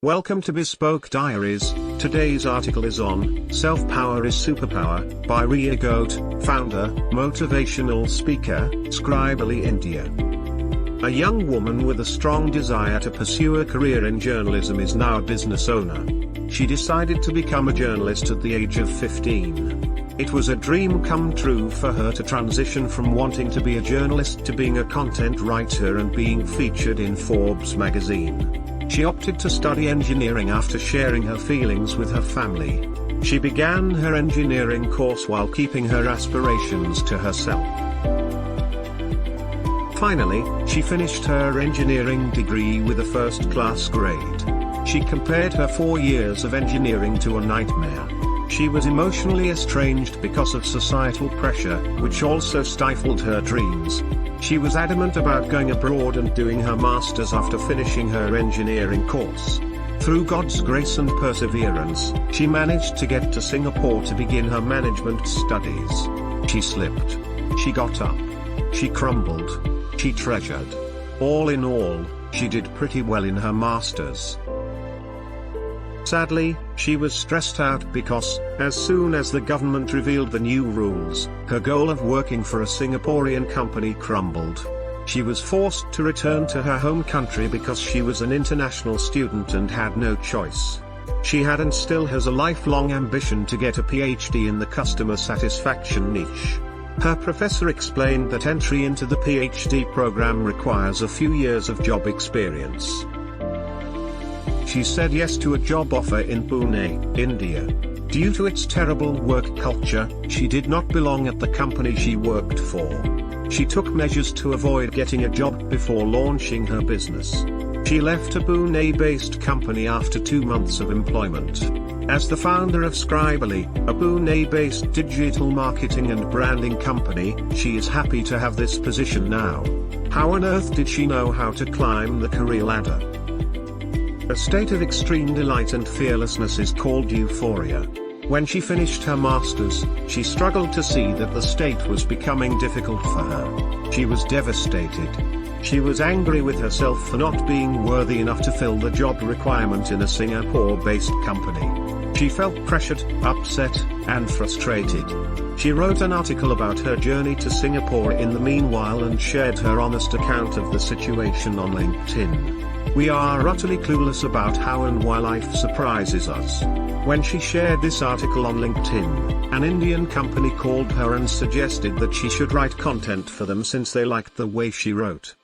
Welcome to Bespoke Diaries. Today's article is on Self-Power is Superpower by Riya Gote, founder, motivational speaker, Scribily India. A young woman with a strong desire to pursue a career in journalism is now a business owner. She decided to become a journalist at the age of 15. It was a dream come true for her to transition from wanting to be a journalist to being a content writer and being featured in Forbes magazine. She opted to study engineering after sharing her feelings with her family. She began her engineering course while keeping her aspirations to herself. Finally, she finished her engineering degree with a first-class grade. She compared her 4 years of engineering to a nightmare. She was emotionally estranged because of societal pressure, which also stifled her dreams. She was adamant about going abroad and doing her master's after finishing her engineering course. Through God's grace and perseverance, she managed to get to Singapore to begin her management studies. She slipped. She got up. She crumbled. She treasured. All in all, she did pretty well in her master's. Sadly, she was stressed out because, as soon as the government revealed the new rules, her goal of working for a Singaporean company crumbled. She was forced to return to her home country because she was an international student and had no choice. She had and still has a lifelong ambition to get a PhD in the customer satisfaction niche. Her professor explained that entry into the PhD program requires a few years of job experience. She said yes to a job offer in Pune, India. Due to its terrible work culture, she did not belong at the company she worked for. She took measures to avoid getting a job before launching her business. She left a Pune-based company after 2 months of employment. As the founder of Scribily, a Pune-based digital marketing and branding company, she is happy to have this position now. How on earth did she know how to climb the career ladder? A state of extreme delight and fearlessness is called Euphoria. When she finished her master's, she struggled to see that the state was becoming difficult for her. She was devastated. She was angry with herself for not being worthy enough to fill the job requirement in a Singapore-based company. She felt pressured, upset, and frustrated. She wrote an article about her journey to Singapore in the meanwhile and shared her honest account of the situation on LinkedIn. We are utterly clueless about how and why life surprises us. When she shared this article on LinkedIn, an Indian company called her and suggested that she should write content for them since they liked the way she wrote.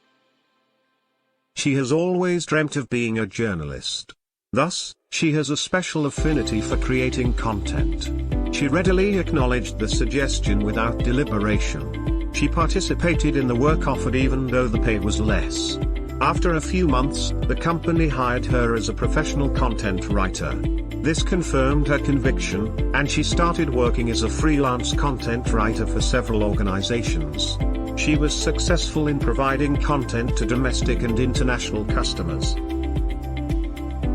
She has always dreamt of being a journalist. Thus, she has a special affinity for creating content. She readily acknowledged the suggestion without deliberation. She participated in the work offered even though the pay was less. After a few months, the company hired her as a professional content writer. This confirmed her conviction, and she started working as a freelance content writer for several organizations. She was successful in providing content to domestic and international customers.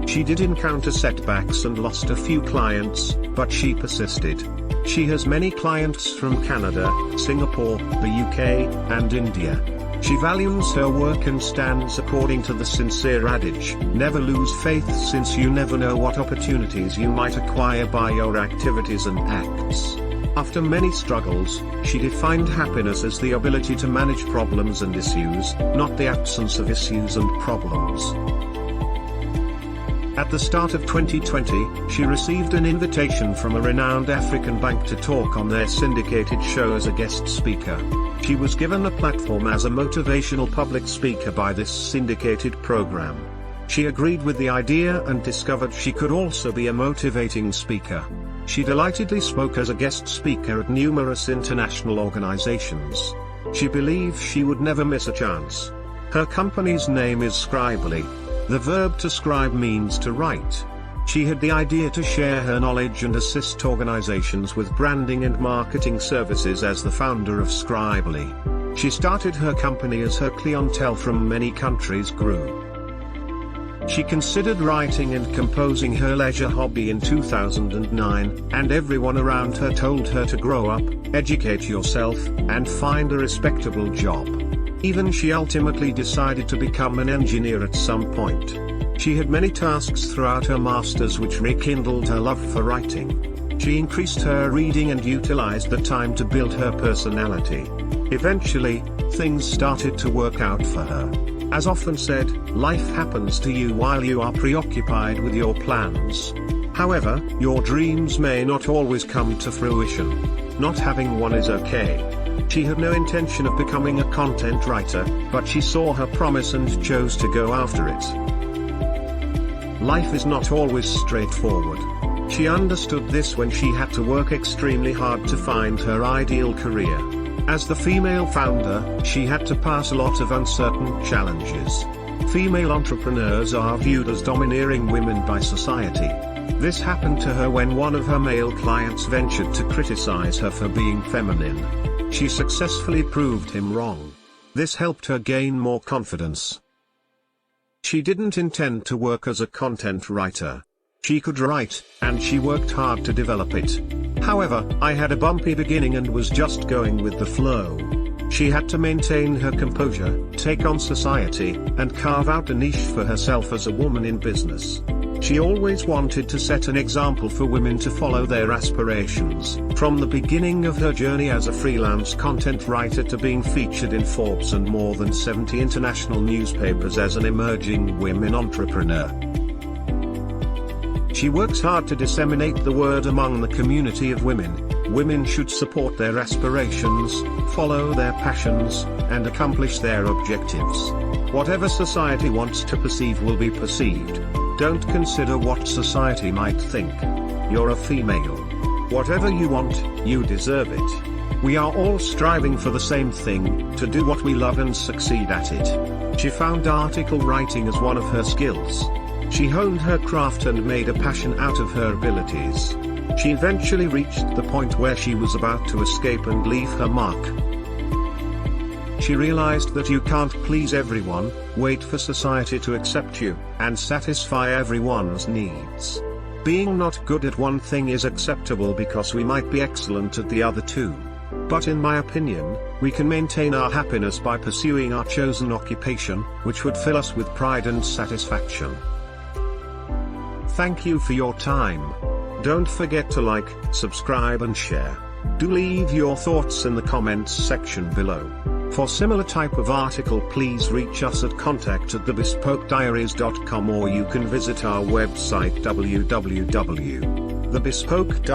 She did encounter setbacks and lost a few clients, but she persisted. She has many clients from Canada, Singapore, the UK, and India. She values her work and stands according to the sincere adage, never lose faith since you never know what opportunities you might acquire by your activities and acts. After many struggles, she defined happiness as the ability to manage problems and issues, not the absence of issues and problems. At the start of 2020, she received an invitation from a renowned African bank to talk on their syndicated show as a guest speaker. She was given a platform as a motivational public speaker by this syndicated program. She agreed with the idea and discovered she could also be a motivating speaker. She delightedly spoke as a guest speaker at numerous international organizations. She believed she would never miss a chance. Her company's name is Scribely. The verb to scribe means to write. She had the idea to share her knowledge and assist organizations with branding and marketing services as the founder of Scribely. She started her company as her clientele from many countries grew. She considered writing and composing her leisure hobby in 2009, and everyone around her told her to grow up, educate yourself, and find a respectable job. Even she ultimately decided to become an engineer at some point. She had many tasks throughout her masters which rekindled her love for writing. She increased her reading and utilized the time to build her personality. Eventually, things started to work out for her. As often said, life happens to you while you are preoccupied with your plans. However, your dreams may not always come to fruition. Not having one is okay. She had no intention of becoming a content writer, but she saw her promise and chose to go after it. Life is not always straightforward. She understood this when she had to work extremely hard to find her ideal career. As the female founder, she had to pass a lot of uncertain challenges. Female entrepreneurs are viewed as domineering women by society. This happened to her when one of her male clients ventured to criticize her for being feminine. She successfully proved him wrong. This helped her gain more confidence. She didn't intend to work as a content writer. She could write, and she worked hard to develop it. However, I had a bumpy beginning and was just going with the flow. She had to maintain her composure, take on society, and carve out a niche for herself as a woman in business. She always wanted to set an example for women to follow their aspirations, from the beginning of her journey as a freelance content writer to being featured in Forbes and more than 70 international newspapers as an emerging women entrepreneur. She works hard to disseminate the word among the community of women. Women should support their aspirations, follow their passions, and accomplish their objectives. Whatever society wants to perceive will be perceived. Don't consider what society might think. You're a female. Whatever you want, you deserve it. We are all striving for the same thing, to do what we love and succeed at it. She found article writing as one of her skills. She honed her craft and made a passion out of her abilities. She eventually reached the point where she was about to escape and leave her mark. She realized that you can't please everyone, wait for society to accept you, and satisfy everyone's needs. Being not good at one thing is acceptable because we might be excellent at the other two. But in my opinion, we can maintain our happiness by pursuing our chosen occupation, which would fill us with pride and satisfaction. Thank you for your time. Don't forget to like, subscribe and share. Do leave your thoughts in the comments section below. For similar type of article, please reach us at contact@thebespokediaries.com, or you can visit our website www.thebespoke.com.